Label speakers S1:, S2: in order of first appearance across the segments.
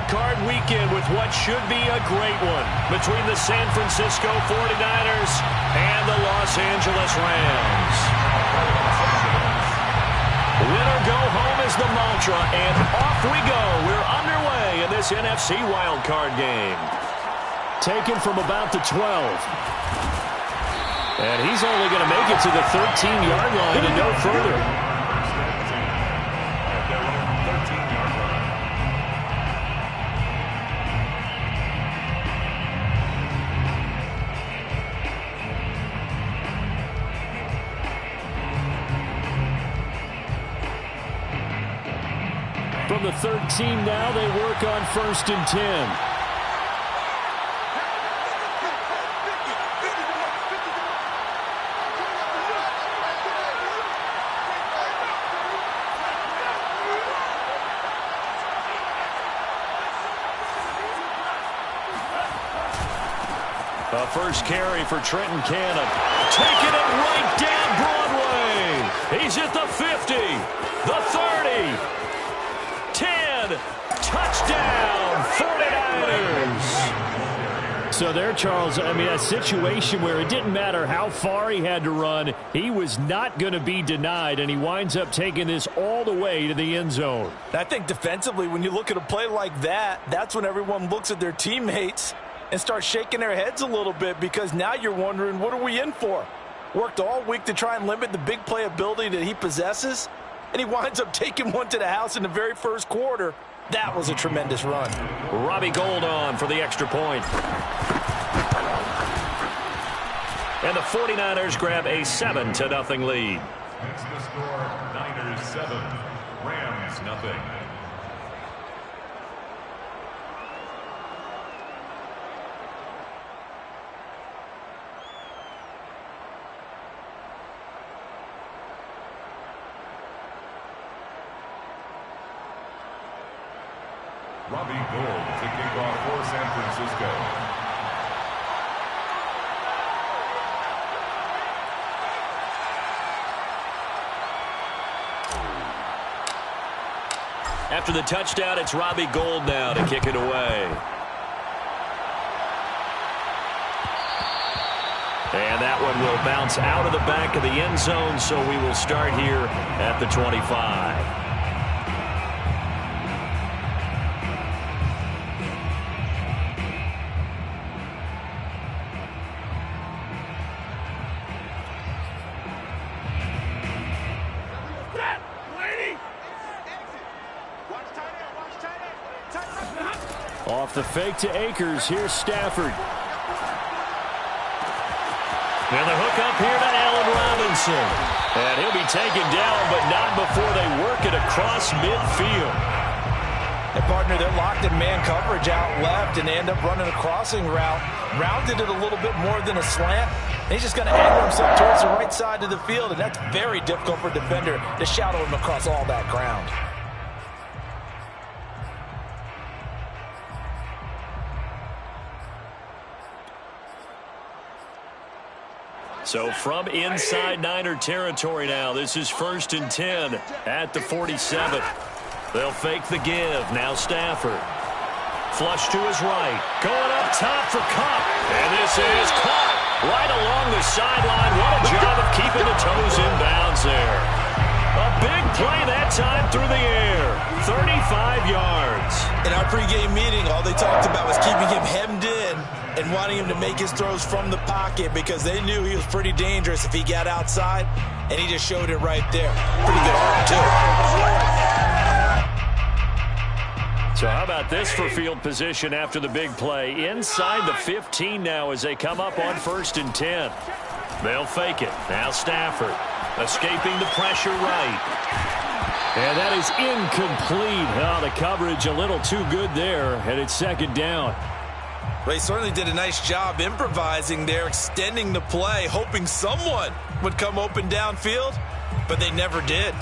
S1: Card weekend with what should be a great one between the San Francisco 49ers and the Los Angeles Rams. Winner go home is the mantra, and off we go. We're underway in this NFC wildcard game. Taken from about the 12. And he's only going to make it to the 13-yard line and no further. From the 13 now, they work on 1st and 10. A first carry for Trenton Cannon. Taking it right down Broadway. He's at the 50, the 30. 10, touchdown, 49ers. So there, Charles, I mean, a situation where it didn't matter how far he had to run, he was not going to be denied, and he winds up taking this all the way to the end zone.
S2: I think defensively, when you look at a play like that, that's when everyone looks at their teammates and starts shaking their heads a little bit, because now you're wondering, what are we in for? Worked all week to try and limit the big play ability that he possesses, and he winds up taking one to the house in the very first quarter. That was a tremendous run.
S1: Robbie Gould on for the extra point. And the 49ers grab a 7-0 lead.
S3: That's the score. Niners 7, Rams nothing. Robbie Gould to kick off for San Francisco.
S1: After the touchdown, it's Robbie Gould now to kick it away. And that one will bounce out of the back of the end zone, so we will start here at the 25. Off the fake to Akers. Here's Stafford. And the hook up here to Allen Robinson. And he'll be taken down, but not before they work it across midfield.
S2: And partner, they're locked in man coverage out left, and they end up running a crossing route. Rounded it a little bit more than a slant. And he's just going to angle himself towards the right side of the field, and that's very difficult for a defender to shadow him across all that ground.
S1: So from inside Niner territory now, this is 1st and 10 at the 47. They'll fake the give. Now Stafford. Flush to his right. Going up top for Kupp. And this is caught right along the sideline. What a job of keeping the toes in bounds there. A big play that time through the air. 35 yards.
S2: In our pregame meeting, all they talked about was keeping him hemmed in and wanting him to make his throws from the pocket, because they knew he was pretty dangerous if he got outside, and he just showed it right there. Pretty good arm, too.
S1: So how about this for field position after the big play? Inside the 15 now as they come up on 1st and 10. They'll fake it. Now Stafford escaping the pressure right. And that is incomplete. Oh, the coverage a little too good there, and it's 2nd down.
S2: Well, he certainly did a nice job improvising there, extending the play, hoping someone would come open downfield, but they never did.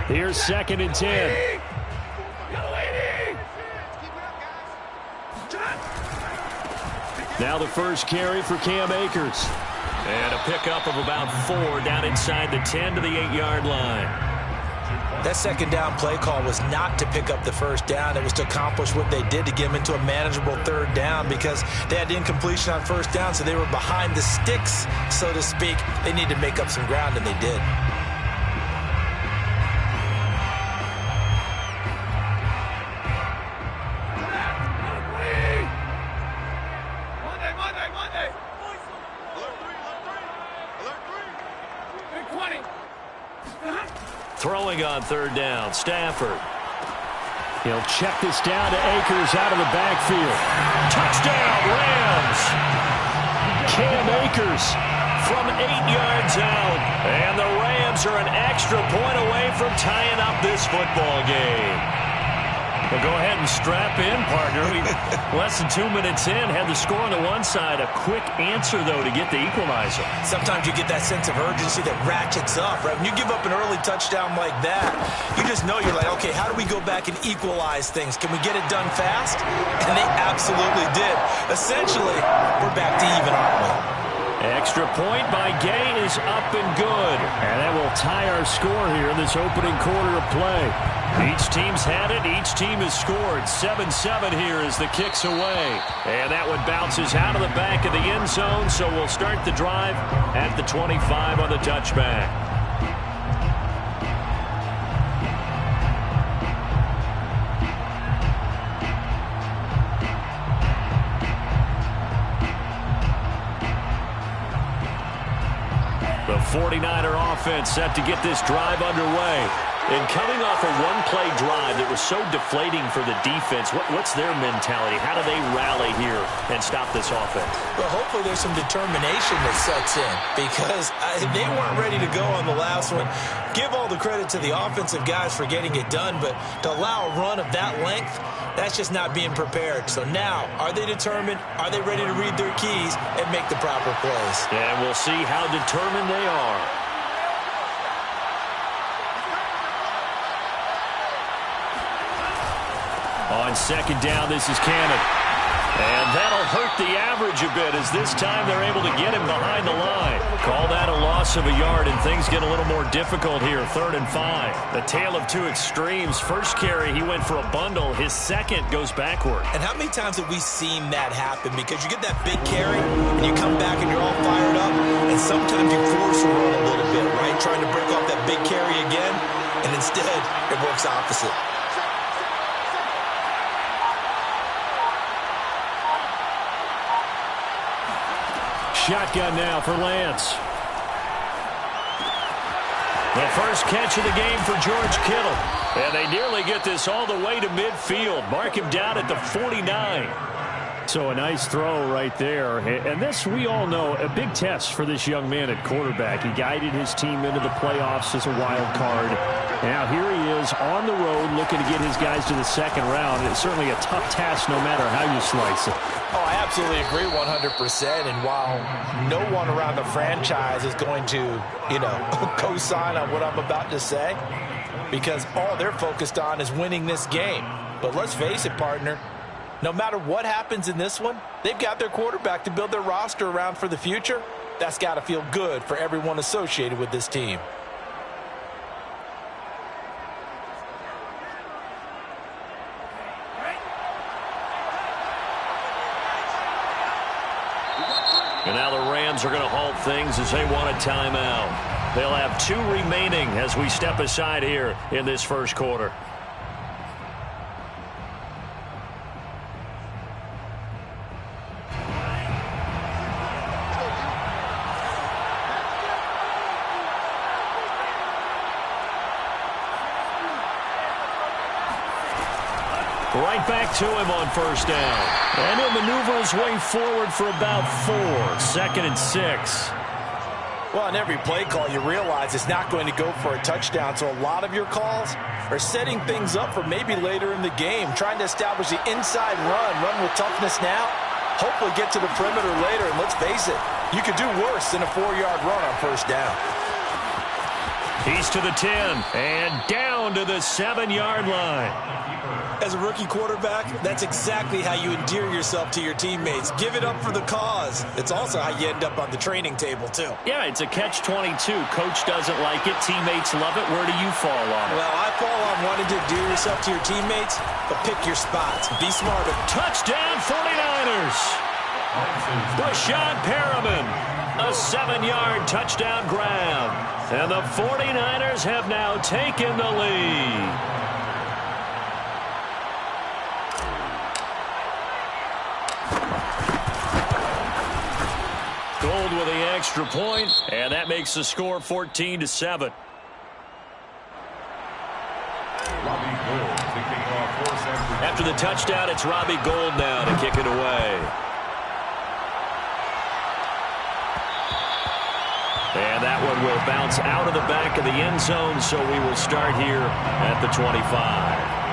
S1: Here's 2nd and 10. Now the first carry for Cam Akers. And a pickup of about 4 down inside the 10 to the 8-yard line.
S2: That second down play call was not to pick up the first down. It was to accomplish what they did to get them into a manageable third down because they had incompletion on first down, so they were behind the sticks, so to speak. They needed to make up some ground, and they did.
S1: Throwing on third down, Stafford.
S4: He'll check this down to Akers out of the backfield.
S1: Touchdown, Rams! Cam Akers from 8 yards out. And the Rams are an extra point away from tying up this football game. Well, go ahead and strap in, partner. Less than 2 minutes in, had the score on the one side. A quick answer, though, to get the equalizer.
S2: Sometimes you get that sense of urgency that ratchets up, right? When you give up an early touchdown like that, you just know you're like, okay, how do we go back and equalize things? Can we get it done fast? And they absolutely did. Essentially, we're back to even, aren't we?
S1: Extra point by Gay is up and good.
S4: And that will tie our score here in this opening quarter of play.
S1: Each team's had it. Each team has scored. 7-7 here as the kick's away. And that one bounces out of the back of the end zone, so we'll start the drive at the 25 on the touchback. The 49er offense set to get this drive underway. And coming off a one-play drive that was so deflating for the defense, what's their mentality? How do they rally here and stop this offense?
S2: Well, hopefully there's some determination that sets in because they weren't ready to go on the last one. Give all the credit to the offensive guys for getting it done, but to allow a run of that length, that's just not being prepared. So now, are they determined? Are they ready to read their keys and make the proper plays?
S1: And we'll see how determined they are. On second down, this is Cannon. And that'll hurt the average a bit as this time they're able to get him behind the line. Call that a loss of a yard, and things get a little more difficult here. 3rd and 5. The tale of two extremes. First carry, he went for a bundle. His second goes backward.
S2: And how many times have we seen that happen? Because you get that big carry, and you come back and you're all fired up, and sometimes you force a run a little bit, right? Trying to break off that big carry again, and instead it works opposite.
S4: Shotgun now for Lance.
S1: The first catch of the game for George Kittle. And they nearly get this all the way to midfield. Mark him down at the 49.
S4: So a nice throw right there. And this, we all know, a big test for this young man at quarterback. He guided his team into the playoffs as a wild card. Now here he is on the road looking to get his guys to the second round. And it's certainly a tough task no matter how you slice it.
S2: Oh, I absolutely agree 100%. And while no one around the franchise is going to, co-sign on what I'm about to say, because all they're focused on is winning this game. But let's face it, partner, no matter what happens in this one, they've got their quarterback to build their roster around for the future. That's got to feel good for everyone associated with this team.
S1: And now the Rams are going to halt things as they want a timeout. They'll have 2 remaining as we step aside here in this first quarter. Right back to him on first down. And he'll maneuver his way forward for about 4. 2nd and 6.
S2: Well, on every play call, you realize it's not going to go for a touchdown. So a lot of your calls are setting things up for maybe later in the game, trying to establish the inside run with toughness now, hopefully get to the perimeter later. And let's face it, you could do worse than a 4-yard run on first down.
S1: He's to the 10 and down to the 7-yard line.
S2: As a rookie quarterback, that's exactly how you endear yourself to your teammates. Give it up for the cause. It's also how you end up on the training table, too.
S1: Yeah, it's a catch-22. Coach doesn't like it. Teammates love it. Where do you fall on it?
S2: Well, I fall on wanting to endear yourself to your teammates, but pick your spots. Be smarter.
S1: Touchdown, 49ers. Rashad Perriman, a 7-yard touchdown grab. And the 49ers have now taken the lead. Gold with the extra point, and that makes the score 14-7. After the touchdown, it's Robbie Gould now to kick it away. And that one will bounce out of the back of the end zone, so we will start here at the 25.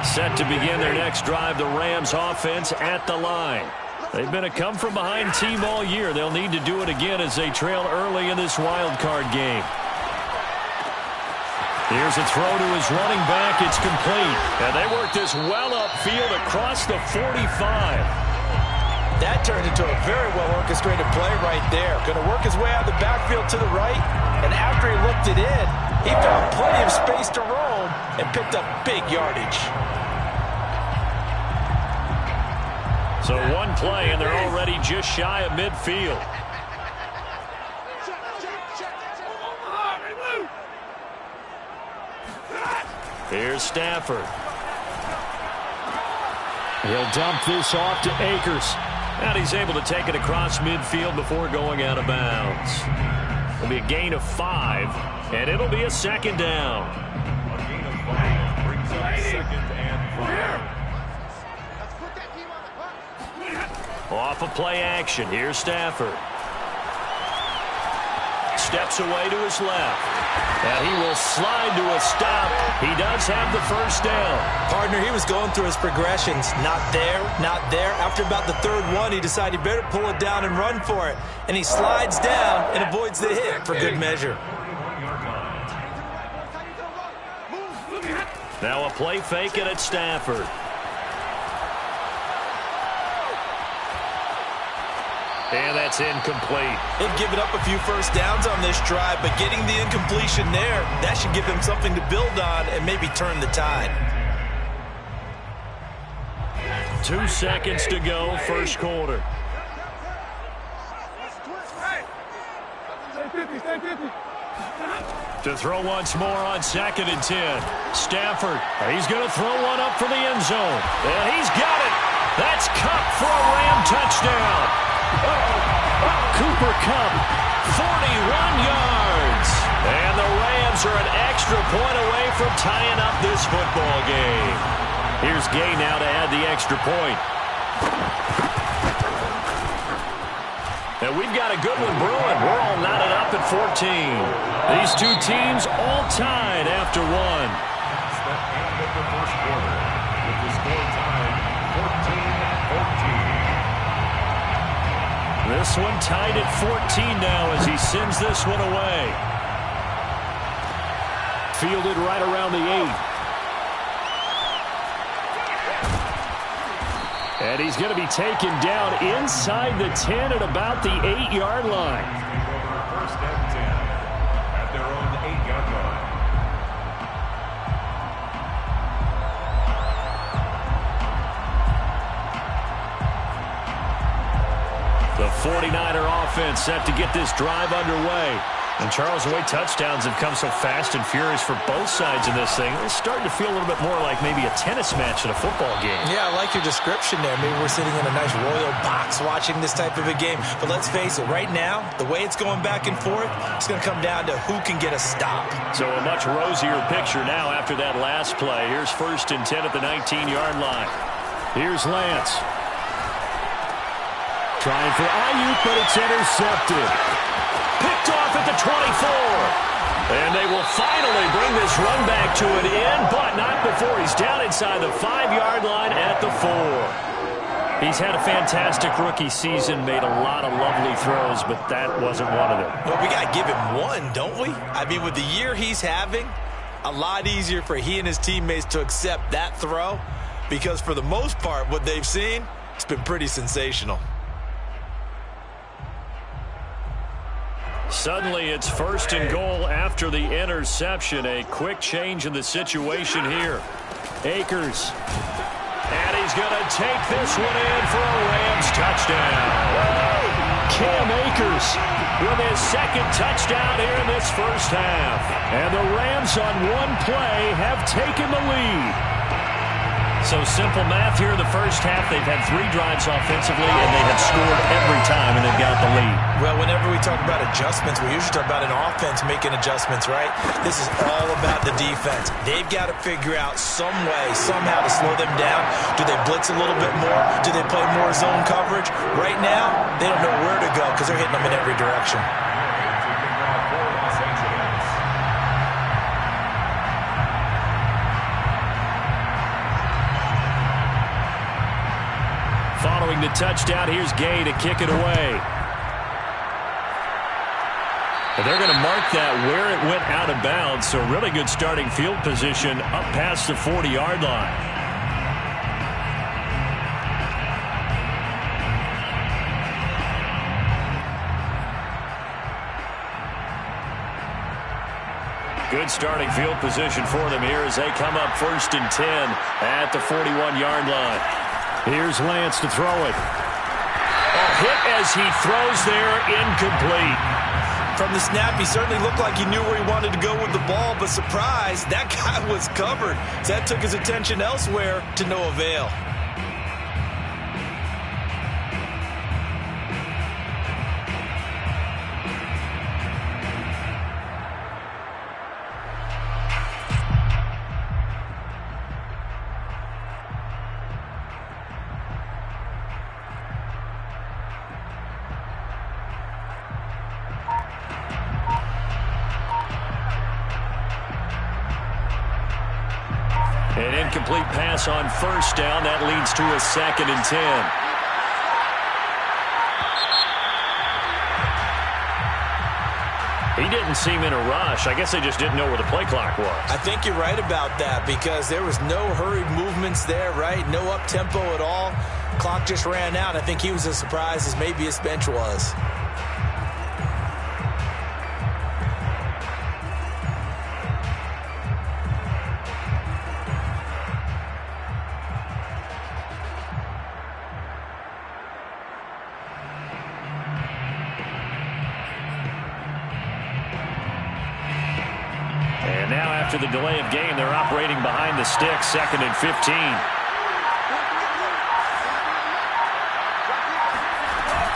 S1: Set to begin their next drive, the Rams offense at the line. They've been a come-from-behind team all year. They'll need to do it again as they trail early in this wild card game. Here's a throw to his running back. It's complete. And they work this well upfield across the 45.
S2: That turned into a very well-orchestrated play right there. Going to work his way out of the backfield to the right. And after he looked it in, he found plenty of space to roam and picked up big yardage.
S1: So one play, and they're already just shy of midfield. Here's Stafford.
S4: He'll dump this off to Akers.
S1: And he's able to take it across midfield before going out of bounds. It'll be a gain of 5, and it'll be a second down.
S3: A gain of 5 brings up 2nd and 5.
S1: Off of play action, here's Stafford. Steps away to his left. And he will slide to a stop. He does have the first down.
S2: Partner, he was going through his progressions. Not there, not there. After about the third one, he decided he better pull it down and run for it. And he slides down and avoids the hit for good measure.
S1: Now a play fake and it's Stafford. And that's incomplete.
S2: They've given up a few first downs on this drive, but getting the incompletion there, that should give them something to build on and maybe turn the tide.
S1: 2 seconds to go, first quarter. To throw once more on 2nd and 10. Stafford, he's going to throw one up for the end zone. And he's got it. That's Kupp for a Ram touchdown.
S4: Cooper Kupp,
S1: 41 yards. And the Rams are an extra point away from tying up this football game. Here's Gay now to add the extra point. And we've got a good one brewing. We're all knotted up at 14. These two teams all tied after one.
S3: That's the end of the first quarter, with the score tied 14-14.
S1: This one tied at 14 now as he sends this one away.
S4: fielded right around the 8. And he's going to be taken down inside the 10 at about the 8-yard line.
S3: First and 10 at their own 8-yard line.
S1: The 49er offense set to get this drive underway. And Charles, the way touchdowns have come so fast and furious for both sides in this thing, it's starting to feel a little bit more like maybe a tennis match in a football game.
S2: Yeah, I like your description there. Maybe we're sitting in a nice royal box watching this type of a game. But let's face it, right now, the way it's going back and forth, it's going to come down to who can get a stop.
S1: So a much rosier picture now after that last play. Here's first and 10 at the 19-yard line.
S4: Here's Lance. Trying for Ayuk, but it's intercepted.
S1: Picked off at the 24. And they will finally bring this run back to an end, but not before he's down inside the 5-yard line at the 4. He's had a fantastic rookie season, made a lot of lovely throws, but that wasn't one of them.
S2: Well, we got to give him one, don't we? I mean, with the year he's having, a lot easier for he and his teammates to accept that throw, because for the most part, what they've seen, it's been pretty sensational.
S1: Suddenly, it's 1st and goal after the interception. A quick change in the situation here. Akers. And he's going to take this one in for a Rams touchdown. Cam Akers with his 2nd touchdown here in this first half. And the Rams on one play have taken the lead. So simple math here in the first half. They've had 3 drives offensively, and they have scored every time, and they've got the lead.
S2: Well, whenever we talk about adjustments, we usually talk about an offense making adjustments, right? This is all about the defense. They've got to figure out some way, somehow to slow them down. Do they blitz a little bit more? Do they play more zone coverage? Right now, they don't know where to go because they're hitting them in every direction.
S1: Following the touchdown, here's Gay to kick it away. And they're going to mark that where it went out of bounds, so really good starting field position up past the 40-yard line. Good starting field position for them here as they come up 1st and 10 at the 41-yard line. Here's Lance to throw it. A hit as he throws there, incomplete.
S2: From the snap, he certainly looked like he knew where he wanted to go with the ball, but surprise, that guy was covered. So that took his attention elsewhere to no avail.
S1: An incomplete pass on 1st down. That leads to a 2nd and 10. He didn't seem in a rush. I guess they just didn't know where the play clock was.
S2: I think you're right about that because there was no hurried movements there, right? No up-tempo at all. Clock just ran out. I think he was as surprised as maybe his bench was.
S1: And now after the delay of game, they're operating behind the sticks, 2nd and 15.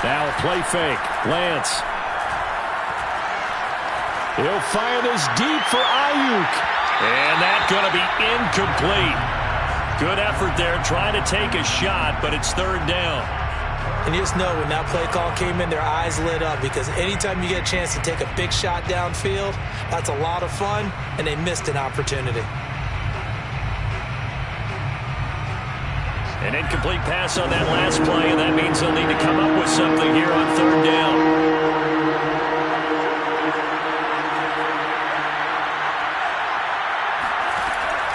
S4: Now a play fake. Lance. He'll fire this deep for Ayuk.
S1: And that's going to be incomplete. Good effort there trying to take a shot, but it's 3rd down.
S2: And you just know when that play call came in, their eyes lit up because anytime you get a chance to take a big shot downfield, that's a lot of fun, and they missed an opportunity.
S1: An incomplete pass on that last play, and that means they'll need to come up with something here on 3rd down.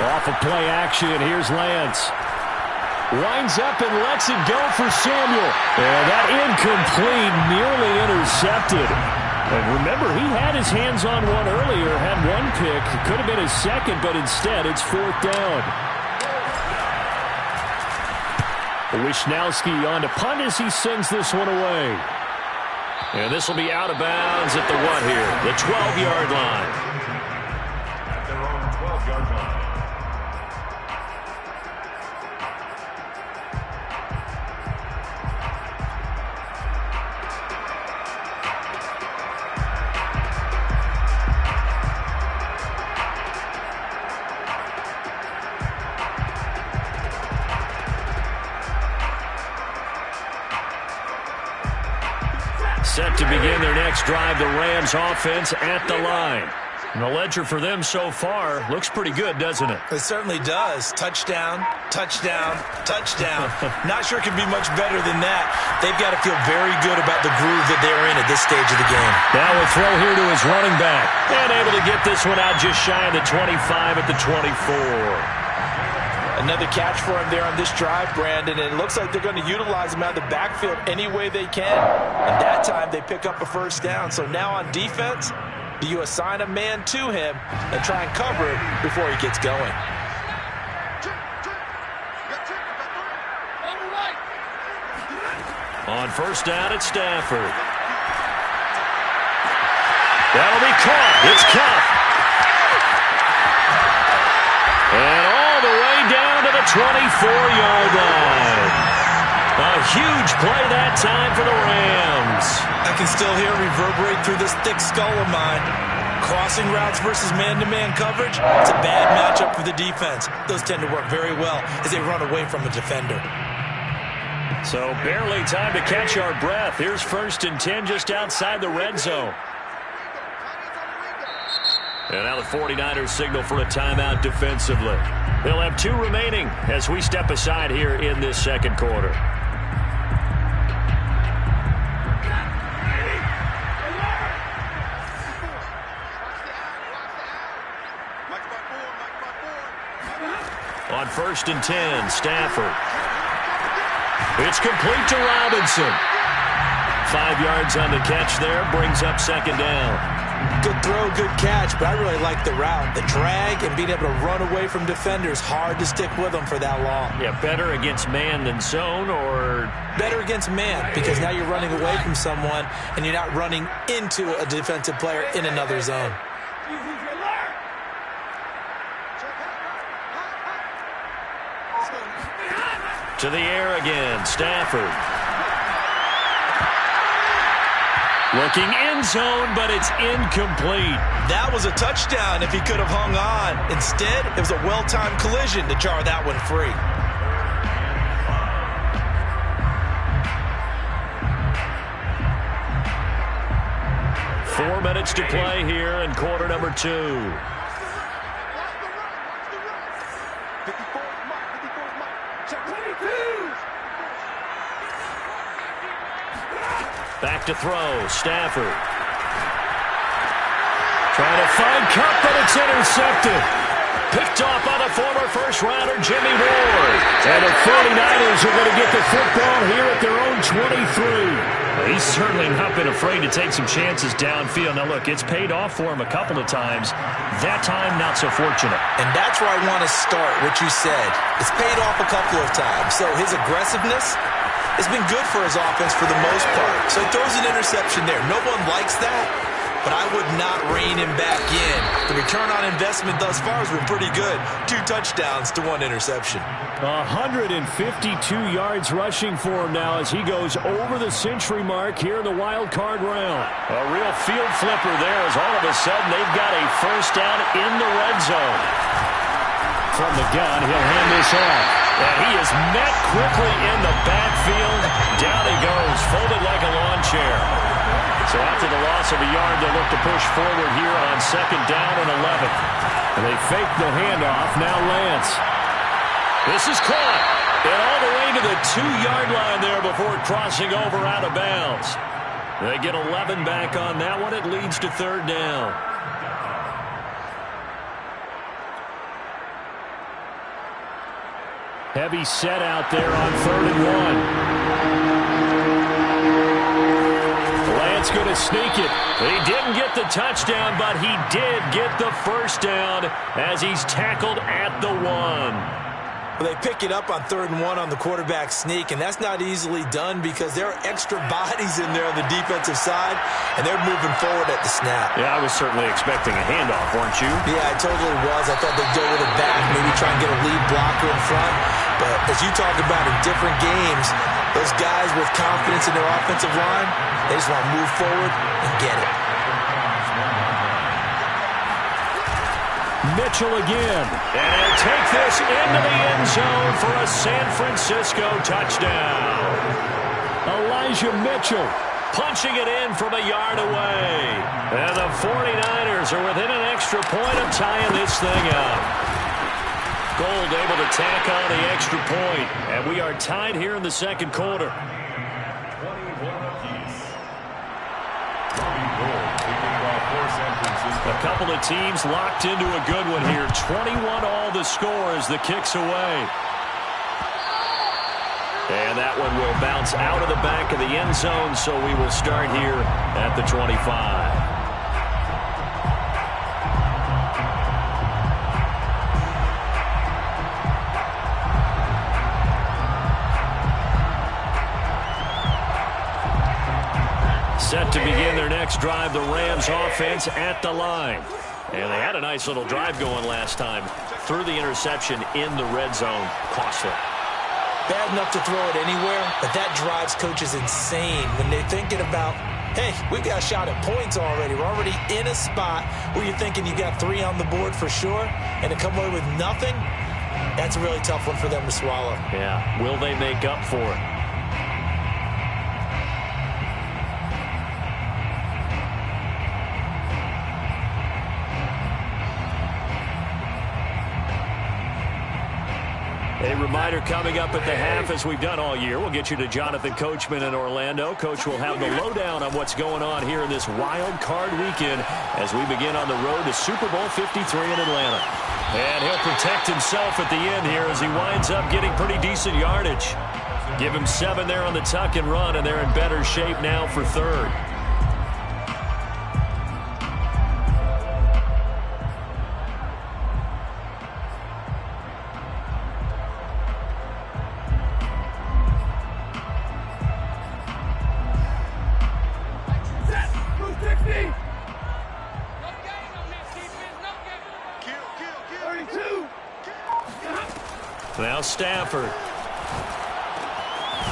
S4: Off of play action, here's Lance. Winds up and lets it go for Samuel. And that incomplete, nearly intercepted. And remember, he had his hands on one earlier, had one pick. It could have been his 2nd, but instead it's 4th down. Wishnowski on to punt as he sends this one away.
S1: And this will be out of bounds at the what here? The 12-yard line.
S3: At their own 12-yard line.
S1: Set to begin their next drive, the Rams offense at the line. And the ledger for them so far looks pretty good, doesn't it?
S2: It certainly does. Touchdown, touchdown, touchdown. Not sure it can be much better than that. They've got to feel very good about the groove that they're in at this stage of the game.
S1: Now a throw here to his running back. And able to get this one out just shy of the 25 at the 24.
S2: Another catch for him there on this drive, Brandon. And it looks like they're going to utilize him out of the backfield any way they can. And that time they pick up a first down. So now on defense, do you assign a man to him and try and cover it before he gets going?
S1: On first down, it's Stafford. That'll be caught. It's Cup. And all the way down to the 24-yard line. A huge play that time for the Rams.
S2: I can still hear it reverberate through this thick skull of mine. Crossing routes versus man-to-man coverage, it's a bad matchup for the defense. Those tend to work very well as they run away from a defender.
S1: So barely time to catch our breath. Here's first and 10 just outside the red zone. And now the 49ers signal for a timeout defensively. They'll have 2 remaining as we step aside here in this second quarter. On first and 10, Stafford. It's complete to Robinson. 5 yards on the catch there, brings up second down.
S2: Good throw, good catch, but I really like the route. The drag and being able to run away from defenders, hard to stick with them for that long.
S1: Yeah, better against man than zone, or?
S2: Better against man, because now you're running away from someone and you're not running into a defensive player in another zone.
S1: To the air again, Stafford. Looking end zone, but it's incomplete.
S2: That was a touchdown if he could have hung on. Instead, it was a well-timed collision to jar that one free.
S1: Four minutes to play here in quarter number 2. Back to throw, Stafford. Trying to find Cup, but it's intercepted. Picked off by the former first-rounder, Jimmy Ward. And the 49ers are going to get the football here at their own 23. He's certainly not been afraid to take some chances downfield. Now, look, it's paid off for him a couple of times. That time, not so fortunate.
S2: And that's where I want to start, what you said. It's paid off a couple of times. So his aggressiveness has been good for his offense for the most part. So he throws an interception there. No one likes that, but I would not rein him back in. The return on investment thus far has been pretty good. 2 touchdowns to 1 interception.
S4: 152 yards rushing for him now as he goes over the century mark here in the wild card round.
S1: A real field flipper there as all of a sudden they've got a first down in the red zone.
S4: From the gun, he'll hand this off.
S1: And he is met quickly in the backfield. Down he goes, folded like a lawn chair. So after the loss of a yard, they'll look to push forward here on second down and 11.
S4: And they fake the handoff. Now Lance.
S1: This is caught. And all the way to the 2-yard line there before crossing over out of bounds. They get 11 back on that one. It leads to third down.
S4: Heavy set out there on 3rd and 1. Lance going to sneak it.
S1: He didn't get the touchdown, but he did get the first down as he's tackled at the 1.
S2: They pick it up on 3rd and 1 on the quarterback sneak, and that's not easily done because there are extra bodies in there on the defensive side, and they're moving forward at the snap.
S1: Yeah, I was certainly expecting a handoff, weren't you?
S2: Yeah, I totally was. I thought they'd go with it back, maybe try and get a lead blocker in front. But as you talk about in different games, those guys with confidence in their offensive line, they just want to move forward and get it.
S4: Mitchell again.
S1: And he'll take this into the end zone for a San Francisco touchdown.
S4: Elijah Mitchell
S1: punching it in from a yard away. And the 49ers are within an extra point of tying this thing up. Gold able to tack on the extra point, and we are tied here in the second quarter.
S3: 21 apiece. Gold kicking off for San Francisco.
S1: A couple of teams locked into a good one here. 21 all the score as the kick's away. And that one will bounce out of the back of the end zone, so we will start here at the 25. Set to begin their next drive, the Rams offense at the line. And they had a nice little drive going last time. Threw the interception in the red zone. Costly.
S2: Bad enough to throw it anywhere, but that drives coaches insane when they're thinking about, hey, we've got a shot at points already. We're already in a spot where you're thinking you got 3 on the board for sure, and to come away with nothing, that's a really tough one for them to swallow.
S1: Yeah, will they make up for it? A reminder coming up at the half, as we've done all year. We'll get you to Jonathan Coachman in Orlando. Coach will have the lowdown on what's going on here in this wild card weekend as we begin on the road to Super Bowl 53 in Atlanta. And he'll protect himself at the end here as he winds up getting pretty decent yardage. Give him 7 there on the tuck and run, and they're in better shape now for third. Now Stafford.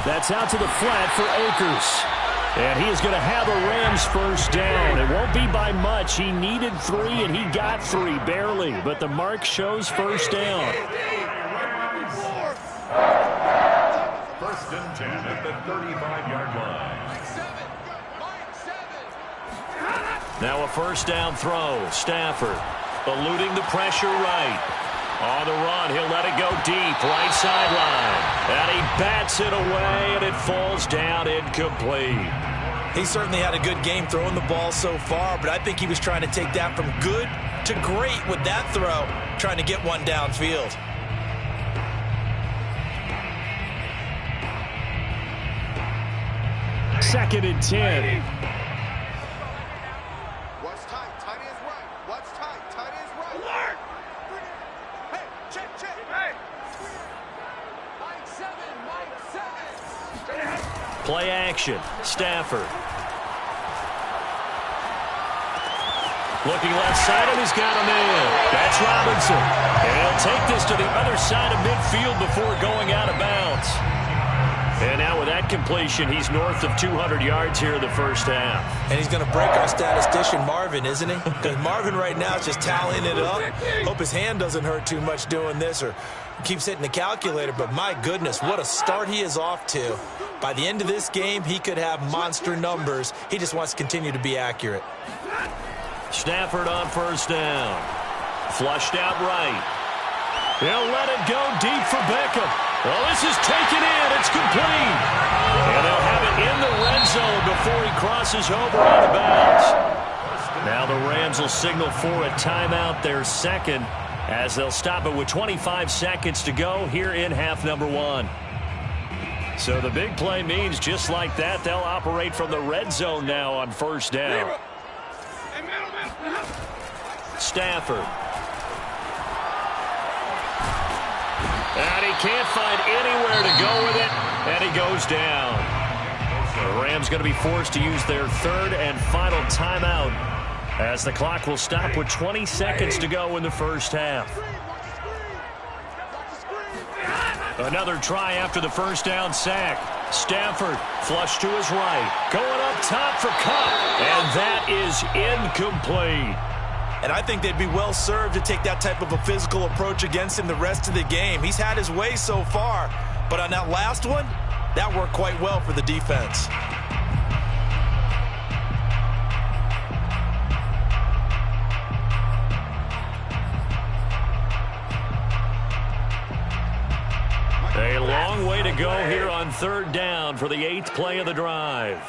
S1: That's out to the flat for Akers. And he is going to have a Rams first down. It won't be by much. He needed 3, and he got 3, barely. But the mark shows first down.
S3: First and 10 at the 35-yard line.
S1: Now a first down throw. Stafford eluding the pressure right. On the run, he'll let it go deep, right sideline. And he bats it away, and it falls down incomplete.
S2: He certainly had a good game throwing the ball so far, but I think he was trying to take that from good to great with that throw, trying to get one downfield.
S4: Second and 10.
S5: What's tight? Tight is right. What's tight? Tight is right. Alert! Hey, check. Hey! Mike 7.
S1: Play action. Stafford. Looking left side, and he's got a man. That's Robinson. And he'll take this to the other side of midfield before going out of bounds. And now with that completion, he's north of 200 yards here in the first half.
S2: And he's going to break our statistician Marvin, isn't he? Because Marvin right now is just tallying it up. Hope his hand doesn't hurt too much doing this or keeps hitting the calculator. But my goodness, what a start he is off to. By the end of this game, he could have monster numbers. He just wants to continue to be accurate.
S1: Stafford on first down. Flushed out right. He'll let it go deep for Beckham. Well, this is taken in. It's complete. And they'll have it in the red zone before he crosses over out of bounds. Now the Rams will signal for a timeout, their second, as they'll stop it with 25 seconds to go here in half number 1. So the big play means just like that, they'll operate from the red zone now on first down. Stafford. And he can't find anywhere to go with it, and he goes down. The Rams going to be forced to use their third and final timeout as the clock will stop with 20 seconds to go in the first half. Another try after the first down sack. Stafford flush to his right. Going up top for Kupp, and that is incomplete.
S2: And I think they'd be well served to take that type of a physical approach against him the rest of the game. He's had his way so far, but on that last one, that worked quite well for the defense.
S1: A long way to go here on third down for the 8th play of the drive.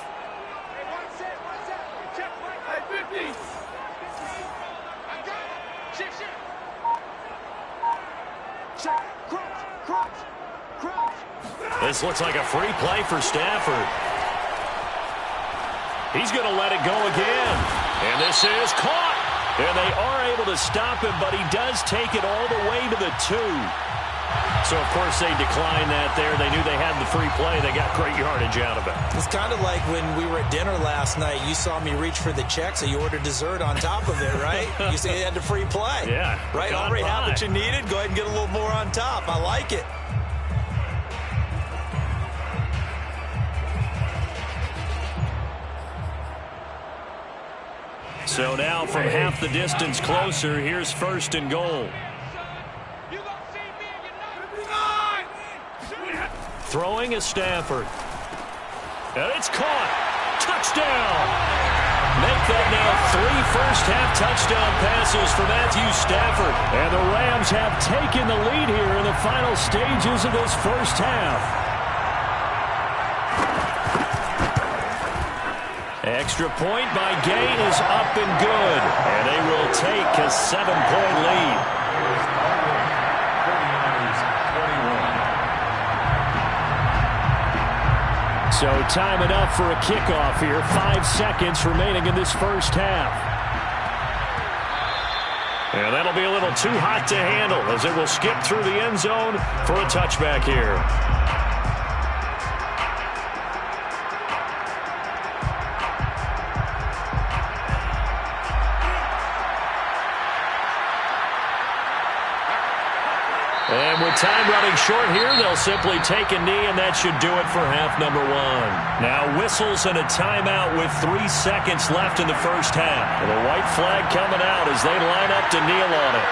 S1: This looks like a free play for Stafford. He's going to let it go again. And this is caught. And they are able to stop him, but he does take it all the way to the 2. So, of course, they declined that there. They knew they had the free play. They got great yardage out of it.
S2: It's kind of like when we were at dinner last night. You saw me reach for the check, so you ordered dessert on top of it, right? You said you had the free play.
S1: Yeah.
S2: Right? Already have what you needed. Go ahead and get a little more on top. I like it.
S1: So now from half the distance closer, here's 1st and goal. Throwing is Stafford. And it's caught. Touchdown. Make that now 3 first-half touchdown passes for Matthew Stafford.
S4: And the Rams have taken the lead here in the final stages of this first half.
S1: Extra point by Gay is up and good. And they will take a 7-point lead.
S4: So time enough for a kickoff here. 5 seconds remaining in this first half.
S1: And that'll be a little too hot to handle as it will skip through the end zone for a touchback here. And with time running short here, they'll simply take a knee, and that should do it for half number 1. Now whistles and a timeout with 3 seconds left in the first half. And a white flag coming out as they line up to kneel on it.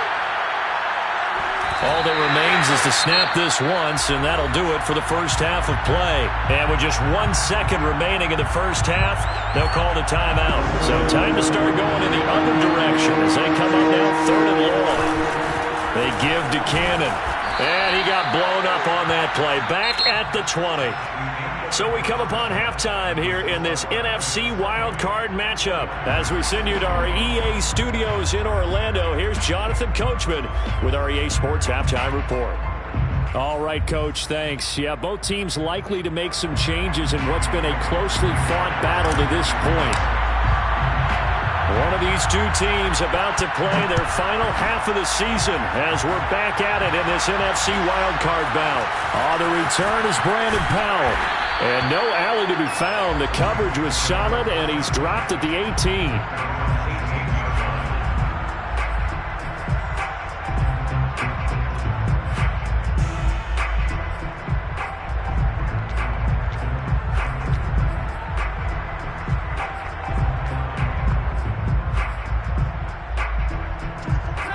S1: All that remains is to snap this once, and that'll do it for the first half of play. And with just 1 second remaining in the first half, they'll call the timeout. So time to start going in the other direction as they come up now 3rd and long. They give to Cannon. And he got blown up on that play. Back at the 20. So we come upon halftime here in this NFC wildcard matchup. As we send you to our EA studios in Orlando, here's Jonathan Coachman with our EA Sports Halftime Report.
S4: All right, Coach, thanks. Yeah, both teams likely to make some changes in what's been a closely fought battle to this point.
S1: One of these two teams about to play their final half of the season as we're back at it in this NFC wildcard bout.
S4: The return is Brandon Powell. And no alley to be found. The coverage was solid, and he's dropped at the 18.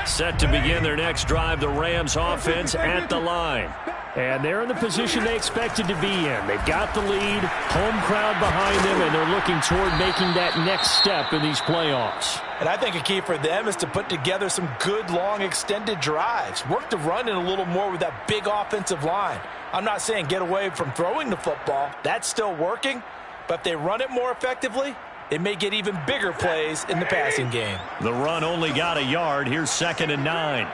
S1: Set to begin their next drive, the Rams offense at the line.
S4: And they're in the position they expected to be in. They've got the lead, home crowd behind them, and they're looking toward making that next step in these playoffs.
S2: And I think a key for them is to put together some good, long, extended drives. Work the run in a little more with that big offensive line. I'm not saying get away from throwing the football. That's still working. But if they run it more effectively, it may get even bigger plays in the passing game.
S1: The run only got a yard. Here's 2nd and 9.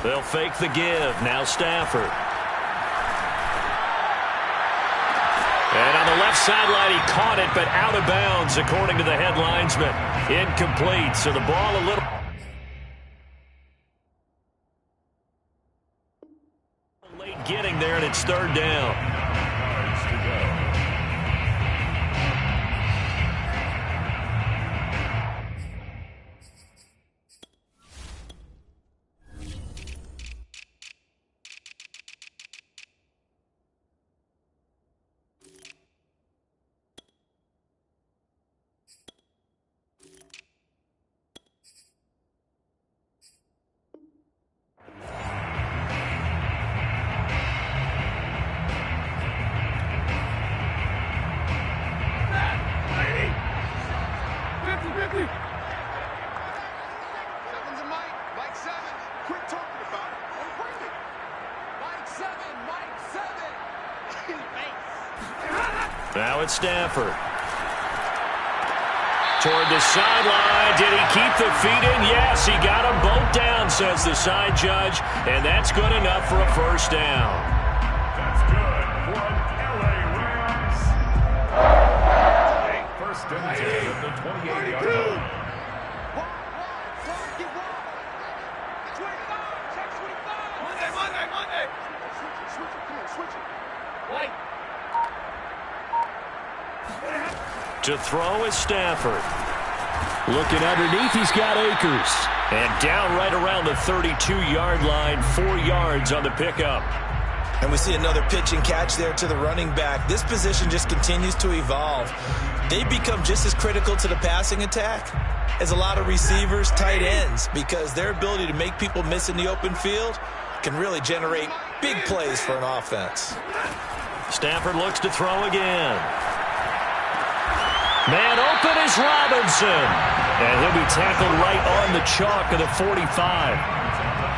S1: They'll fake the give. Now Stafford. And on the left sideline, he caught it, but out of bounds, according to the head linesman. Incomplete. So the ball a little late getting there, and it's 3rd down.
S5: Seven's a Mike. Mike 7. Quick talk.
S1: Now it's Stafford. Toward the sideline. Did he keep the feet in? Yes, he got them both down, says the side judge. And that's good enough for a first down.
S3: That's good for an LA Rams. First and 10 at the 28-yard line.
S1: To throw is Stafford. Looking underneath, he's got Akers. And down right around the 32-yard line, 4 yards on the pickup.
S2: And we see another pitch and catch there to the running back. This position just continues to evolve. They become just as critical to the passing attack as a lot of receivers, tight ends, because their ability to make people miss in the open field can really generate big plays for an offense.
S1: Stafford looks to throw again. Man open is Robinson. And he'll be tackled right on the chalk of the 45.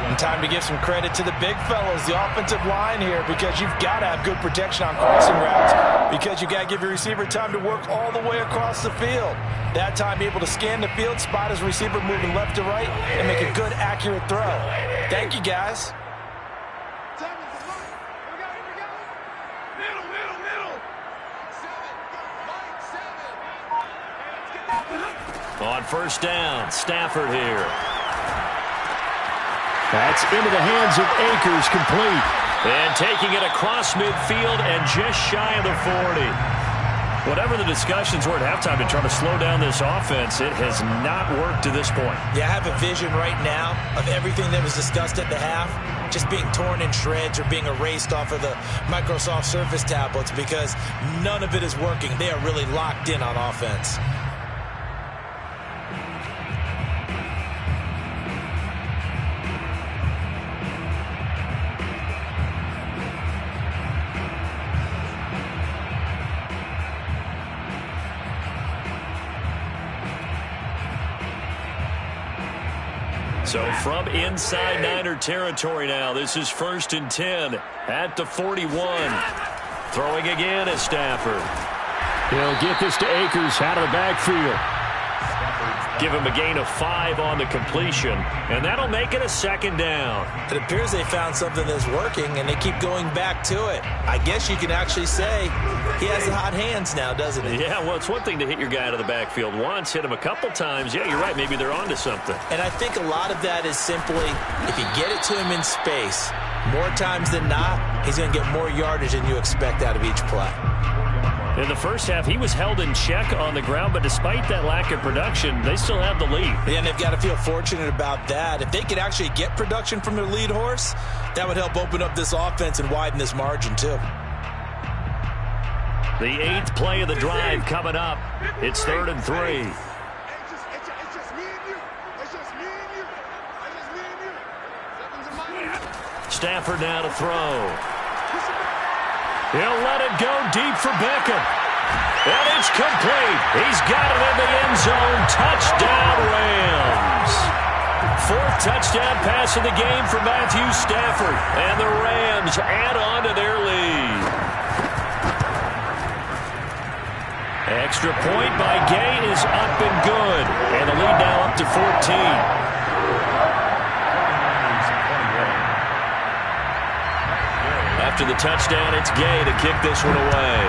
S2: And time to give some credit to the big fellows, the offensive line here, because you've got to have good protection on crossing routes, because you've got to give your receiver time to work all the way across the field. That time, be able to scan the field, spot his receiver moving left to right, and make a good, accurate throw. Thank you, guys.
S1: On first down, Stafford here.
S4: That's into the hands of Akers, complete.
S1: And taking it across midfield and just shy of the 40. Whatever the discussions were at halftime to try to slow down this offense, it has not worked to this point.
S2: Yeah, I have a vision right now of everything that was discussed at the half just being torn in shreds or being erased off of the Microsoft Surface tablets, because none of it is working. They are really locked in on offense.
S1: So from inside Niner territory now, this is first and 10 at the 41. Throwing again is Stafford.
S4: He'll get this to Akers out of the backfield.
S1: Give him a gain of 5 on the completion, and that'll make it a second down.
S2: It appears they found something that's working, and they keep going back to it. I guess you can actually say he has the hot hands now, doesn't he?
S1: Yeah, well, it's one thing to hit your guy out of the backfield once, hit him a couple times. Yeah, you're right. Maybe they're onto something.
S2: And I think a lot of that is simply if you get it to him in space, more times than not, he's going to get more yardage than you expect out of each play.
S1: In the first half, he was held in check on the ground, but despite that lack of production, they still have the lead.
S2: Yeah, and they've got to feel fortunate about that. If they could actually get production from their lead horse, that would help open up this offense and widen this margin too.
S1: The 8th play of the drive coming up. It's 3rd and 3.
S5: It's just me and you. It's just me and you. It's just me and you. Seven's in my
S1: Stafford now to throw. He'll let it go deep for Beckham. And it's complete. He's got it in the end zone. Touchdown, Rams. 4th touchdown pass of the game for Matthew Stafford. And the Rams add on to their lead. Extra point by Gay is up and good. And the lead now up to 14. After the touchdown, it's Gay to kick this one away.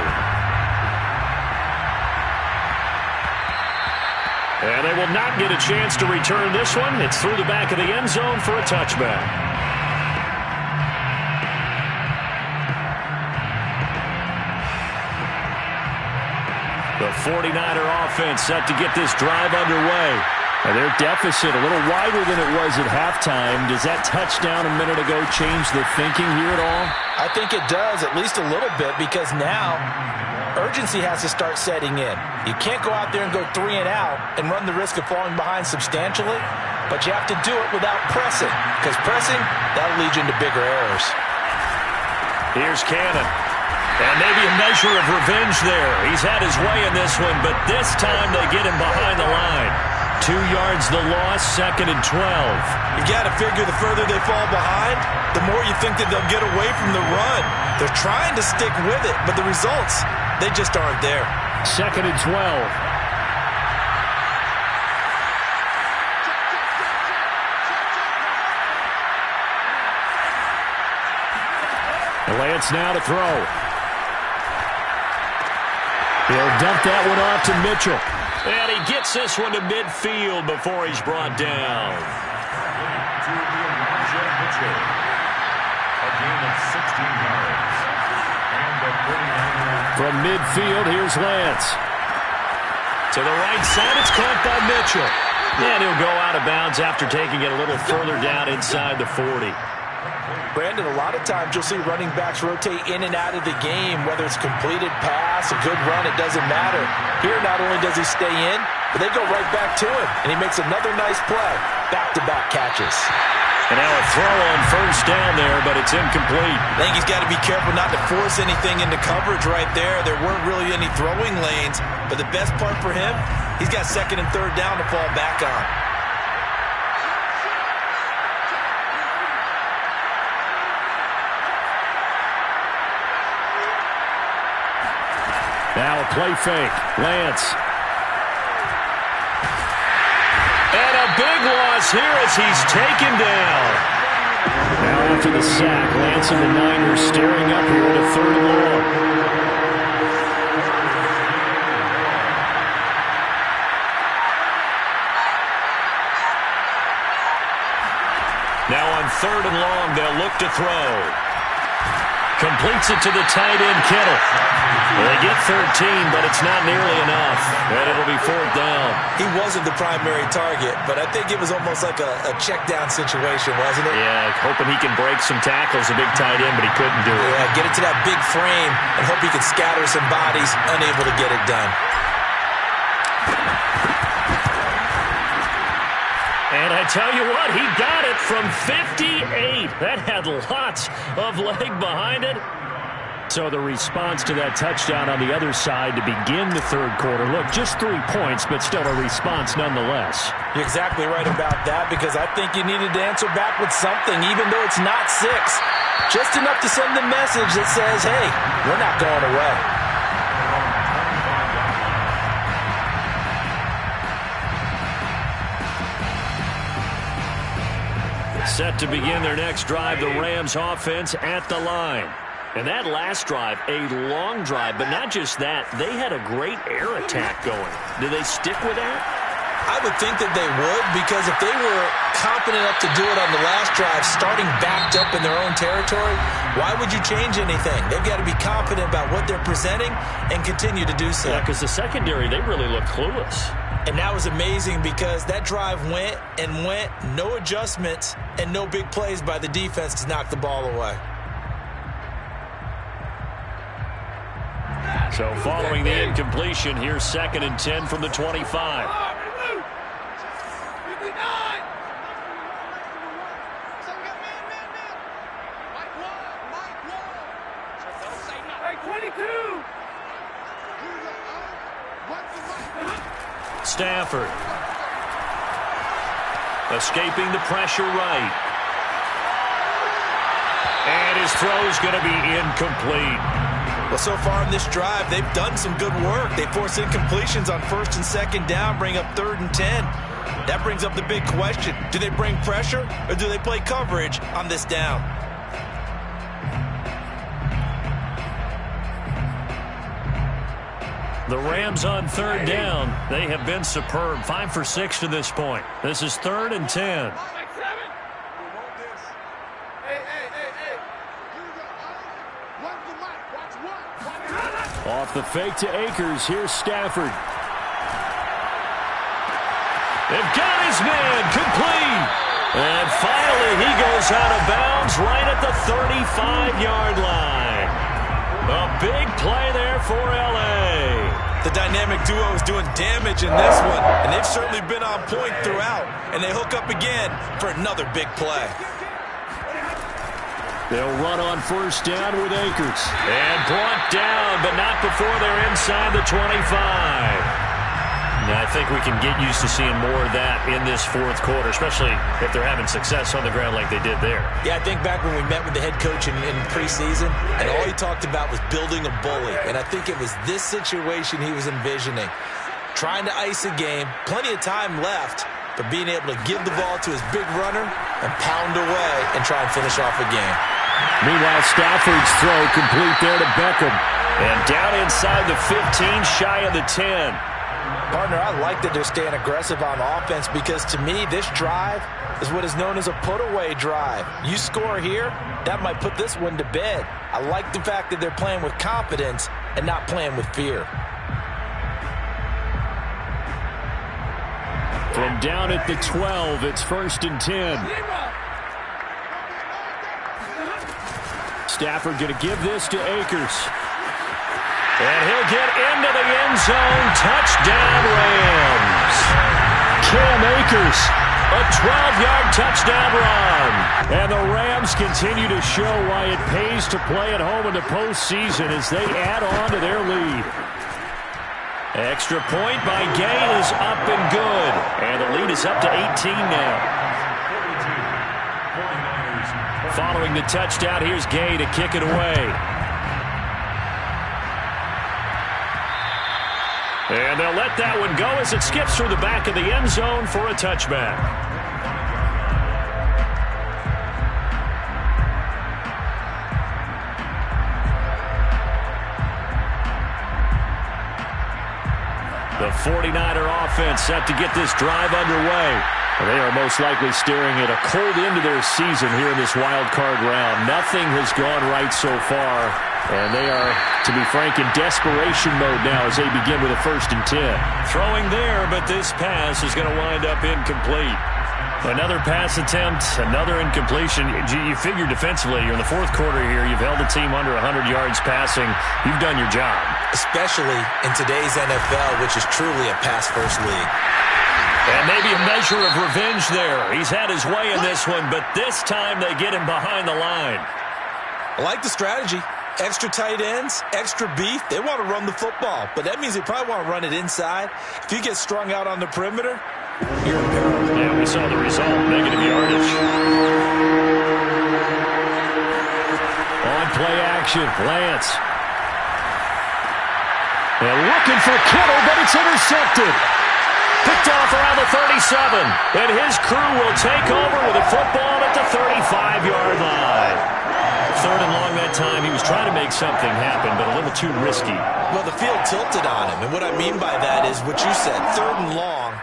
S1: And they will not get a chance to return this one. It's through the back of the end zone for a touchback. The 49er offense set to get this drive underway. And their deficit a little wider than it was at halftime. Does that touchdown a minute ago change the thinking here at all?
S2: I think it does, at least a little bit, because now urgency has to start setting in. You can't go out there and go 3 and out and run the risk of falling behind substantially, but you have to do it without pressing, because pressing, that'll lead you into bigger errors.
S1: Here's Cannon. And maybe a measure of revenge there. He's had his way in this one, but this time they get him behind the line. 2 yards the loss, 2nd and 12.
S2: You got to figure the further they fall behind, the more you think that they'll get away from the run. They're trying to stick with it, but the results, they just aren't there.
S4: 2nd and 12. Lance now to throw. He'll dump that one off to Mitchell.
S1: And he gets this one to midfield before he's brought down.
S3: A gain of 16 yards. And the 39-yard.
S4: From midfield, here's Lance.
S1: To the right side, it's caught by Mitchell. And he'll go out of bounds after taking it a little further down inside the 40.
S2: Brandon, a lot of times you'll see running backs rotate in and out of the game, whether it's completed pass, a good run, it doesn't matter. Here, not only does he stay in, but they go right back to him, and he makes another nice play. Back-to-back catches.
S1: And now a throw on first down there, but it's incomplete.
S2: I think he's got to be careful not to force anything into coverage right there. There weren't really any throwing lanes, but the best part for him, he's got 2nd and 3rd down to fall back on.
S4: Now a play fake. Lance.
S1: And a big loss here as he's taken down.
S4: Now after the sack, Lance and the Niners staring up here at a 3rd and long.
S1: Now on 3rd and long, they'll look to throw. Completes it to the tight end, Kittle. They get 13, but it's not nearly enough. And it'll be 4th down.
S2: He wasn't the primary target, but I think it was almost like a check-down situation, wasn't it?
S1: Yeah, hoping he can break some tackles, a big tight end, but he couldn't do it.
S2: Yeah, get it to that big frame and hope he can scatter some bodies, unable to get it done.
S1: And I tell you what, he got it from 58. That had lots of leg behind it.
S4: So the response to that touchdown on the other side to begin the 3rd quarter. Look, just 3 points, but still a response nonetheless.
S2: You're exactly right about that, because I think you needed to answer back with something, even though it's not 6. Just enough to send the message that says, hey, we're not going away.
S1: Set to begin their next drive, the Rams offense at the line. And that last drive, a long drive, but not just that. They had a great air attack going. Do they stick with that?
S2: I would think that they would, because if they were confident enough to do it on the last drive, starting backed up in their own territory, why would you change anything? They've got to be confident about what they're presenting and continue to do so.
S1: Yeah, because the secondary, they really look clueless.
S2: And that was amazing, because that drive went and went, no adjustments and no big plays by the defense to knock the ball away.
S1: So following the incompletion, here's 2nd and 10 from the 25. Stafford. Escaping the pressure right. And his throw's going to be incomplete.
S2: Well, so far in this drive, they've done some good work. They force incompletions on 1st and 2nd down, bring up 3rd and 10. That brings up the big question. Do they bring pressure, or do they play coverage on this down?
S1: The Rams on 3rd down. They have been superb. 5 for 6 to this point. This is 3rd and 10.
S4: Off the fake to Akers. Here's Stafford.
S1: They've got his man complete. And finally he goes out of bounds right at the 35-yard line. A big play there for L.A.
S2: The dynamic duo is doing damage in this one, and they've certainly been on point throughout. And they hook up again for another big play.
S4: They'll run on 1st down with Akers.
S1: And brought down, but not before they're inside the 25. And I think we can get used to seeing more of that in this fourth quarter, especially if they're having success on the ground like they did there.
S2: Yeah, I think back when we met with the head coach in preseason, and all he talked about was building a bully. And I think it was this situation he was envisioning. Trying to ice a game, plenty of time left, but being able to give the ball to his big runner and pound away and try and finish off a game.
S4: Meanwhile, Stafford's throw complete there to Beckham.
S1: And down inside the 15, shy of the 10.
S2: Partner, I like that they're staying aggressive on offense because, to me, this drive is what is known as a put-away drive. You score here, that might put this one to bed. I like the fact that they're playing with confidence and not playing with fear.
S4: From down at the 12, it's 1st and 10. Stafford going to give this to Akers.
S1: And he'll get into the end zone. Touchdown, Rams.
S4: Cam Akers.
S1: A 12-yard touchdown run.
S4: And the Rams continue to show why it pays to play at home in the postseason as they add on to their lead.
S1: Extra point by Gay is up and good. And the lead is up to 18 now. Following the touchdown, here's Gay to kick it away. And they'll let that one go as it skips through the back of the end zone for a touchback. The 49er offense set to get this drive underway.
S4: They are most likely staring at a cold end to their season here in this wild card round. Nothing has gone right so far, and they are, to be frank, in desperation mode now as they begin with a 1st and 10.
S1: Throwing there, but this pass is going to wind up incomplete. Another pass attempt, another incompletion. You figure defensively, you're in the fourth quarter here. You've held the team under 100 yards passing. You've done your job.
S2: Especially in today's NFL, which is truly a pass-first league.
S1: And maybe a measure of revenge there. He's had his way in this one, but this time they get him behind the line.
S2: I like the strategy. Extra tight ends, extra beef. They want to run the football, but that means they probably want to run it inside. If you get strung out on the perimeter, you're in peril.
S1: Yeah, we saw the result. Negative yardage.
S4: On play action, Lance. And looking for Kittle, but it's intercepted.
S1: Picked off around the 37. And his crew will take over with a football at the 35-yard line. 3rd and long that time. He was trying to make something happen, but a little too risky.
S2: Well, the field tilted on him, and what I mean by that is what you said, 3rd and long.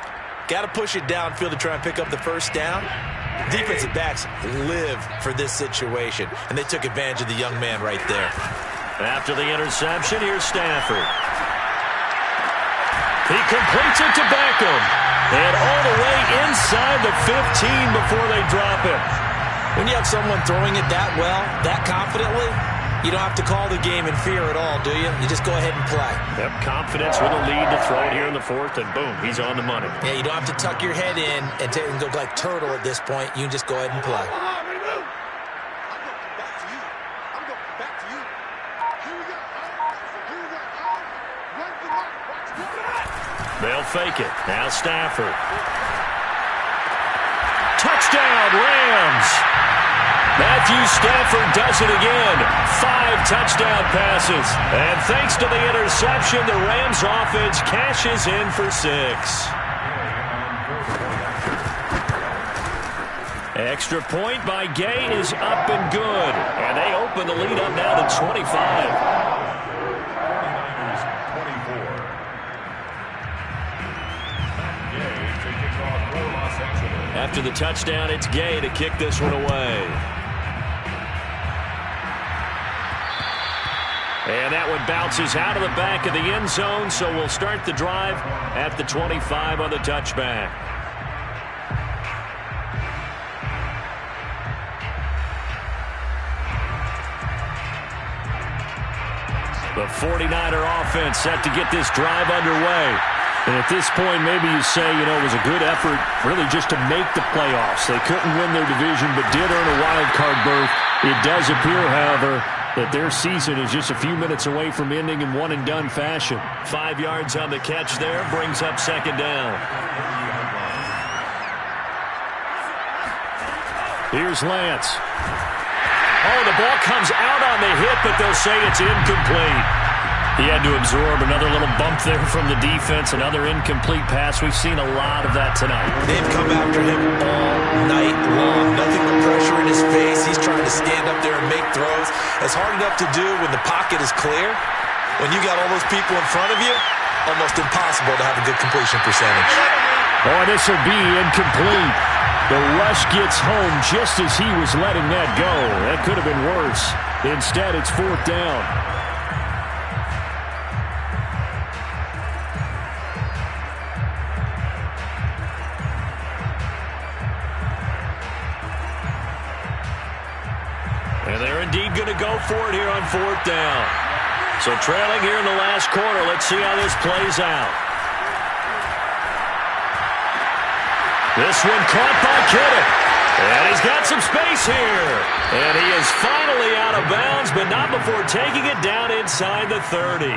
S2: Got to push it downfield to try and pick up the first down. Defensive backs live for this situation, and they took advantage of the young man right there.
S1: After the interception, here's Stafford. He completes it to Beckham. And all the way inside the 15 before they drop it.
S2: When you have someone throwing it that well, that confidently, you don't have to call the game in fear at all, do you? You just go ahead and play.
S1: Yep, confidence with a lead to throw it here in the 4th, and boom, he's on the money.
S2: Yeah, you don't have to tuck your head in and go like turtle at this point. You can just go ahead and play.
S1: They'll fake it. Now Stafford. Touchdown, Rams! Matthew Stafford does it again. 5 touchdown passes. And thanks to the interception, the Rams offense cashes in for 6. Extra point by Gay is up and good. And they open the lead up now to 25. After the touchdown, it's Gay to kick this one away. And that one bounces out of the back of the end zone, so we'll start the drive at the 25 on the touchback. The 49er offense set to get this drive underway.
S4: And at this point, maybe you say, it was a good effort really just to make the playoffs. They couldn't win their division but did earn a wild card berth. It does appear, however, that their season is just a few minutes away from ending in one-and-done fashion.
S1: 5 yards on the catch there, brings up second down.
S4: Here's Lance.
S1: Oh, the ball comes out on the hit, but they'll say it's incomplete. He had to absorb another little bump there from the defense, another incomplete pass. We've seen a lot of that tonight.
S2: They've come after him all night long. Nothing but pressure in his face. He's trying to stand up there and make throws. It's hard enough to do when the pocket is clear. When you got all those people in front of you, almost impossible to have a good completion percentage.
S4: Oh, this will be incomplete. The rush gets home just as he was letting that go. That could have been worse. Instead, it's fourth down.
S1: And they're indeed going to go for it here on fourth down. So trailing here in the last quarter. Let's see how this plays out. This one caught by Kittle. And he's got some space here. And he is finally out of bounds, but not before taking it down inside the 30.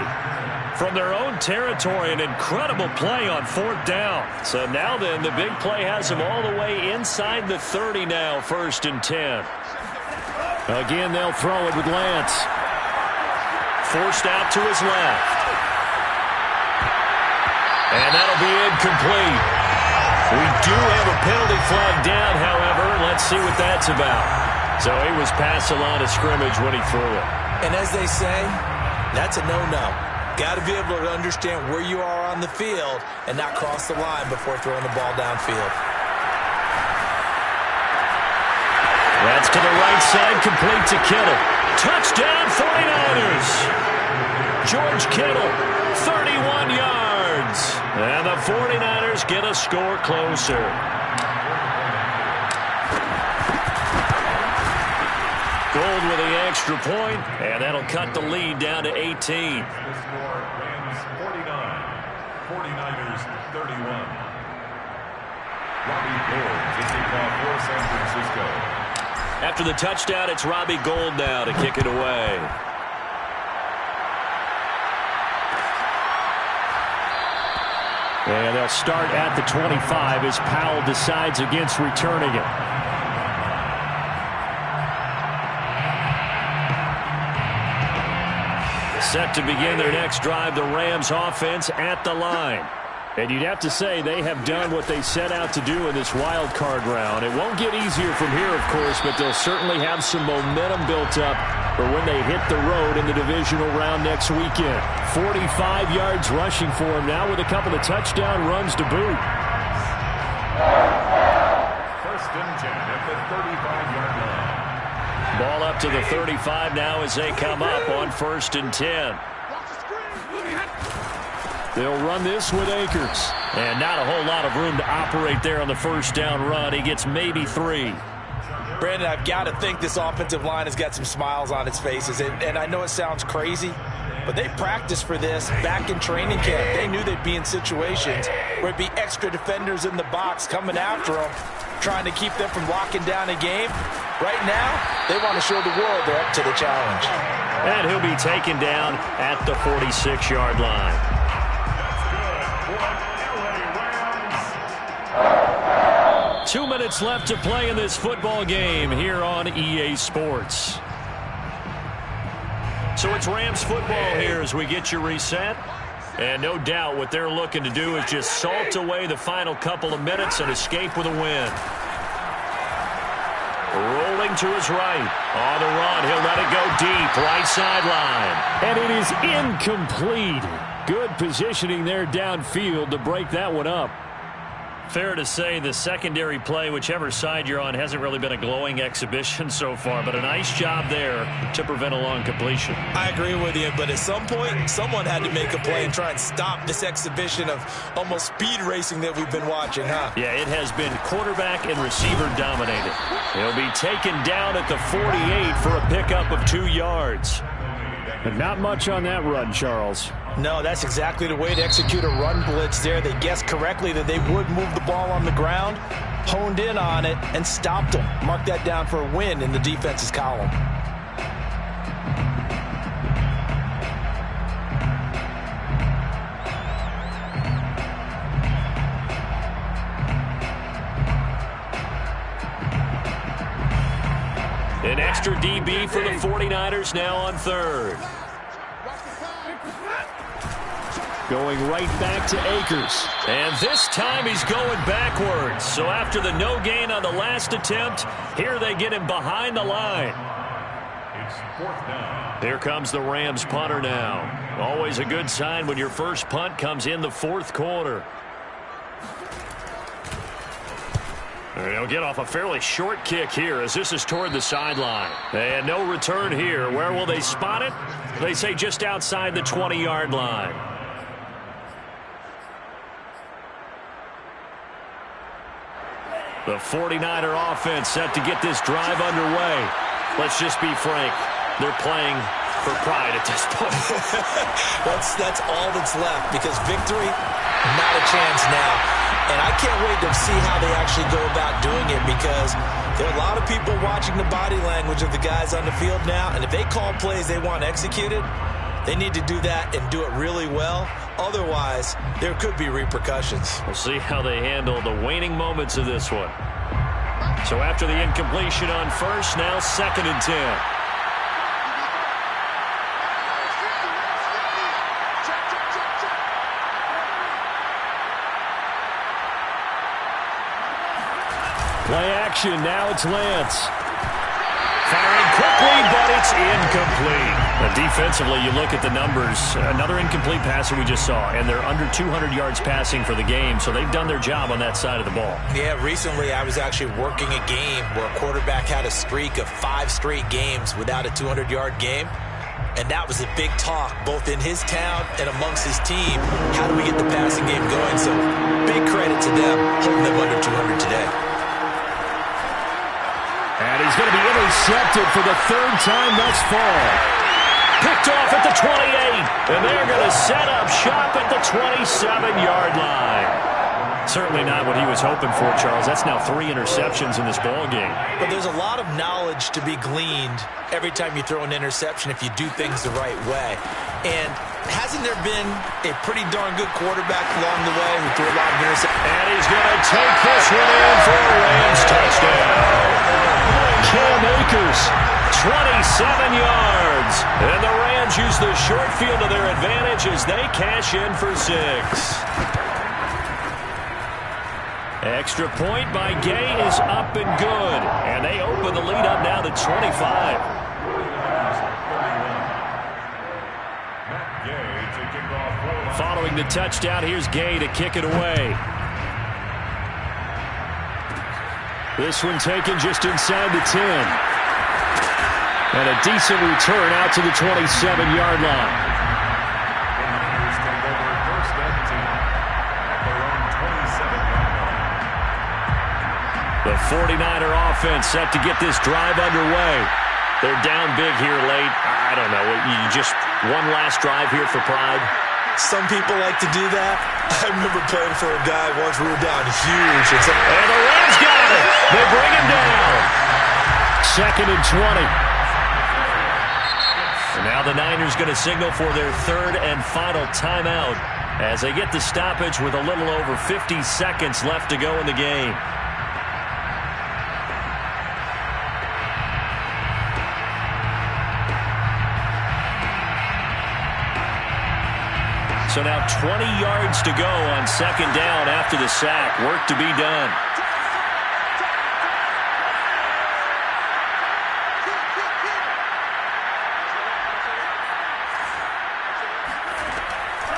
S1: From their own territory, an incredible play on fourth down. So now then, the big play has him all the way inside the 30 now, 1st and 10.
S4: Again, they'll throw it with Lance.
S1: Forced out to his left. And that'll be incomplete. We do have a penalty flag down, however. Let's see what that's about. So he was past the line of scrimmage when he threw it.
S2: And as they say, that's a no-no. Got to be able to understand where you are on the field and not cross the line before throwing the ball downfield.
S1: That's to the right side, complete to Kittle. Touchdown, 49ers. George Kittle, 31 yards. And the 49ers get a score closer. Gold with the extra point, and that'll cut the lead down to 18.
S3: Score Rams 49, 49ers 31. Robbie Gould takes the call for San Francisco.
S1: After the touchdown, it's Robbie Gould now to kick it away.
S4: And they'll start at the 25 as Powell decides against returning it.
S1: Set to begin their next drive, the Rams offense at the line.
S4: And you'd have to say they have done what they set out to do in this wild card round. It won't get easier from here, of course, but they'll certainly have some momentum built up for when they hit the road in the divisional round next weekend. 45 yards rushing for him now with a couple of touchdown runs to boot.
S3: 1st and 10 at the 35-yard line.
S1: Ball up to the 35 now as they come up on 1st and 10.
S4: They'll run this with Akers.
S1: And not a whole lot of room to operate there on the first down run. He gets maybe 3.
S2: Brandon, I've got to think this offensive line has got some smiles on its faces. And I know it sounds crazy, but they practiced for this back in training camp. They knew they'd be in situations where it'd be extra defenders in the box coming after them, trying to keep them from locking down a game. Right now, they want to show the world they're up to the challenge.
S1: And he'll be taken down at the 46-yard line. 2 minutes left to play in this football game here on EA Sports. So it's Rams football here as we get you reset. And no doubt what they're looking to do is just salt away the final couple of minutes and escape with a win. Rolling to his right. On the run, he'll let it go deep, right sideline.
S4: And it is incomplete. Good positioning there downfield to break that one up.
S1: Fair to say the secondary play, whichever side you're on, hasn't really been a glowing exhibition so far, but a nice job there to prevent a long completion.
S2: I agree with you, but at some point, someone had to make a play and try and stop this exhibition of almost speed racing that we've been watching, huh?
S1: Yeah, it has been quarterback and receiver dominated. He'll be taken down at the 48 for a pickup of 2 yards.
S4: But not much on that run, Charles.
S2: No, that's exactly the way to execute a run blitz there. They guessed correctly that they would move the ball on the ground, honed in on it, and stopped them. Mark that down for a win in the defense's column.
S1: An extra DB for the 49ers now on third.
S4: Going right back to Akers.
S1: And this time he's going backwards. So after the no gain on the last attempt, here they get him behind the line.
S3: It's fourth down.
S1: Here comes the Rams punter now. Always a good sign when your first punt comes in the fourth quarter. And he'll get off a fairly short kick here as this is toward the sideline. And no return here. Where will they spot it? They say just outside the 20-yard line. The 49er offense set to get this drive underway. Let's just be frank. They're playing for pride at this point.
S2: That's all that's left, because victory, not a chance now. And I can't wait to see how they actually go about doing it, because there are a lot of people watching the body language of the guys on the field now, and if they call plays they want executed, they need to do that and do it really well. Otherwise, there could be repercussions.
S1: We'll see how they handle the waning moments of this one. So after the incompletion on first, now 2nd and 10.
S4: Play action. Now it's Lance.
S1: Firing quickly, but it's incomplete. Defensively, you look at the numbers. Another incomplete passer we just saw, and they're under 200 yards passing for the game, so they've done their job on that side of the ball.
S2: Yeah, recently I was actually working a game where a quarterback had a streak of 5 straight games without a 200-yard game, and that was a big talk, both in his town and amongst his team. How do we get the passing game going? So big credit to them, holding them under 200 today.
S4: And he's going to be intercepted for the 3rd time thus far.
S1: Picked off at the 28, and they're going to set up shop at the 27-yard line. Certainly not what he was hoping for, Charles. That's now 3 interceptions in this ball game.
S2: But there's a lot of knowledge to be gleaned every time you throw an interception if you do things the right way. And hasn't there been a pretty darn good quarterback along the way who threw a lot of interceptions?
S1: And he's going to take this one in for a Rams touchdown.
S4: Cam Akers,
S1: 27 yards. And the Rams use the short field to their advantage as they cash in for 6. Extra point by Gay is up and good. And they open the lead up now to 25. Following the touchdown, here's Gay to kick it away.
S4: this one taken just inside the 10. And a decent return out to the 27-yard line. The 49er offense set to get this drive underway. They're down big here late. I don't know. You just one last drive here for pride.
S2: Some people like to do that. I remember playing for a guy once we were down huge.
S1: And the Rams got it. They bring him down.
S4: 2nd and 20.
S1: And now the Niners going to signal for their 3rd and final timeout as they get the stoppage with a little over 50 seconds left to go in the game. So now 20 yards to go on 2nd down after the sack. Work to be done.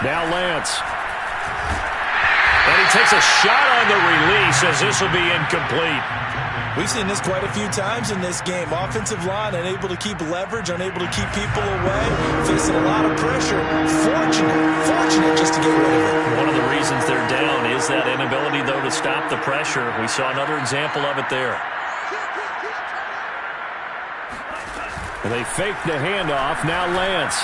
S4: Now Lance.
S1: And he takes a shot on the release as this will be incomplete.
S2: We've seen this quite a few times in this game. Offensive line unable to keep leverage, unable to keep people away, facing a lot of pressure. Fortunate just to get rid of it.
S1: One of the reasons they're down is that inability, though, to stop the pressure. We saw another example of it there.
S4: And they fake the handoff. Now Lance.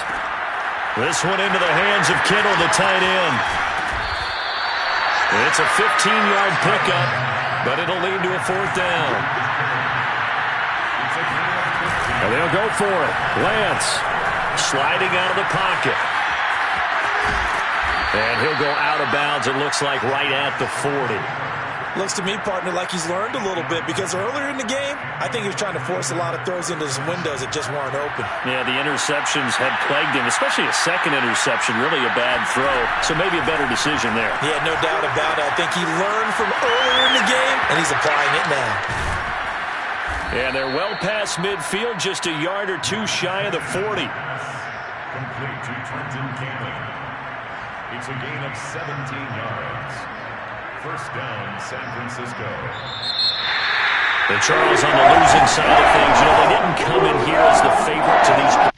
S1: This one into the hands of Kittle, the tight end. It's a 15-yard pickup, but it'll lead to a 4th down.
S4: And they'll go for it. Lance
S1: Sliding out of the pocket. And he'll go out of bounds, it looks like, right at the 40.
S2: Looks to me, partner, like he's learned a little bit because earlier in the game, I think he was trying to force a lot of throws into some windows that just weren't open.
S1: Yeah, the interceptions had plagued him, especially a second interception, really a bad throw. So maybe a better decision there.
S2: Yeah, no doubt about it. I think he learned from earlier in the game, and he's applying it now.
S1: And they're well past midfield, just a yard or two shy of the 40.
S3: Complete to Trenton Cannon. It's a gain of 17 yards. First down, San Francisco.
S1: And Charles on the losing side of things, they didn't come in here as the favorite to these